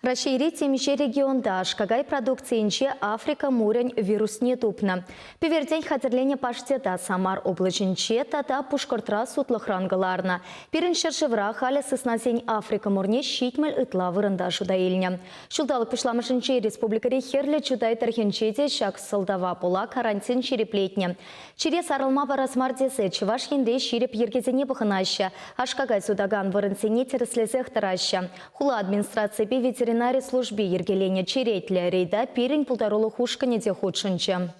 Рашири темише регионда ашкагай продукциинче Африка мурень вирус не тупна. Певердень хатерление паштета Самар облачинче тата пушкортра сутлохрангаларна. Пирен шершевра халя сыснасень Африка мурне щитмель ытла вырында шудаильня. Шулдалық пышламышынче республикари херле чудай тархенчеде шак сылдава пола карантин череплетня. Чире сарылма барасмардесе чываш хинде ширеп ергезене бахынаща. Ашкагай судаган вырынсене тереслезех тараща. Хула администрация ветеринарий службе ергелене черетля рейда пирень полторолу хушкане де худшинче.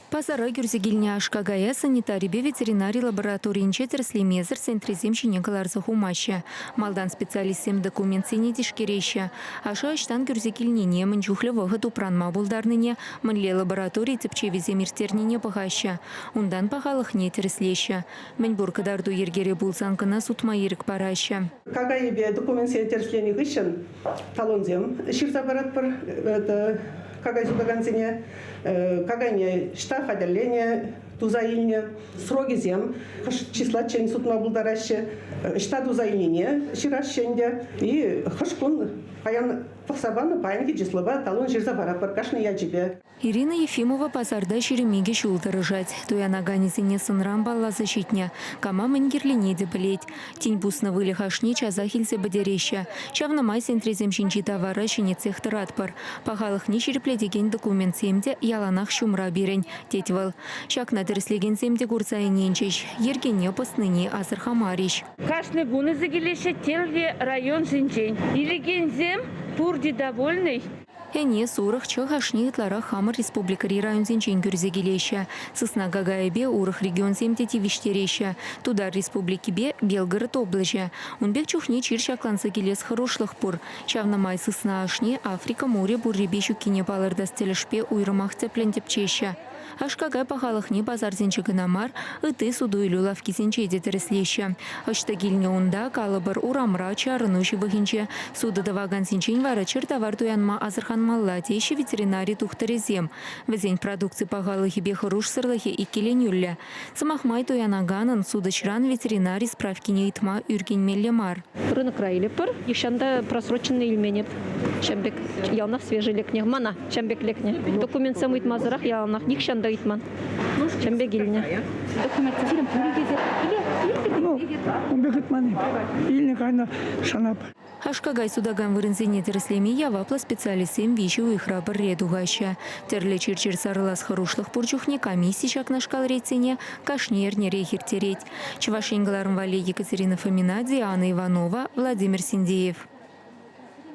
Пазара гюрзегильня ашкагая санитарибе ветеринарий лабораториинче терслемезер центриземщине галарза хумаща. Малдан специалистем документ сене дишкереща. Аша аштан гюрзегильнине манчухле выход упранма булдарныне манле лаборатории цепчевизе миртернине пахаща. Ундан пахалых не терслеща. Маньбурка дарду ергере булсанкана сутма ерик параща. Кагаебе документ сене терслени гыщен талонзем. Ширзабарат пар кагай судаганцене, кагайне штраф отделение, тузаильне, сроги зем, числа чен сутма булдараще, штат тузаильне, ширащенде и хашкун паян пасабана паянки числова талон ширзабарат пар кашны яджибе. Ирина Ефимова пазарда шеремиге шултырыжать. Туяна ганезине сынрам балла защитня. Кама менгерлине дебелеть. Тень бусна вылихашни чазахильзе бадереща. Чавна май центриземщинчи товара щенецех таратпар. Пахалых не черепледеген документ семде яланах шумра бирень. Тетьвал. Чак на терслеген семде гурцаиненчеш. Ергене постныне азырхамарищ. Кашны буны загелеща телве район жинчень. Илеген зем пурди довольный. Эне сурах чахашни итлара хамар республикари район зенчен гюрзегелеща. Сысна гагаебе урах регион земтети виштереща. Тудар республики бе Белгород облача. Унбек чухне чиршакланса келес хорошлых пур. Чавна май сысна ашне Африка море бурребещу кине палырда стелешпе уйрымах цеплен тепчеща. Ашкагай пахалых не базар зенчегінамар, ыты суду илю лавки зенчеде тереслеща. Аштагильне унда калыбыр урамра чарынуши вахинче. Суда даваган зенчень вара чертавар туянма азырхан малла тейші ветеринарий тухтарезем. Везень продукции пахалых бе хорош сырлахе и келенюлля. Самахмай туянаганын судачран ветеринарий справки не итма юрген меллемар. Рынок райлепыр, ещанда просроченный ильменеп. Чамбек ялнах свежий лекне. Мана, чамбек лекне. Документ самый мазарах ялнах, них щанда итман. Чамбек ильне. Документ сирен пуригезе. Умбек итман. Ильне кайна шанап. Ашкагай судаган вырынзене тереслеми явапла специалистем вещи уйхрабыр редугаща. Терле чирчир сарылас хорошлых пурчухне комиссии чак на шкал рейцене кашнерне рейхер тереть. Чувашенгаларм вале Екатерина Фомина, Диана Иванова, Владимир Синдеев.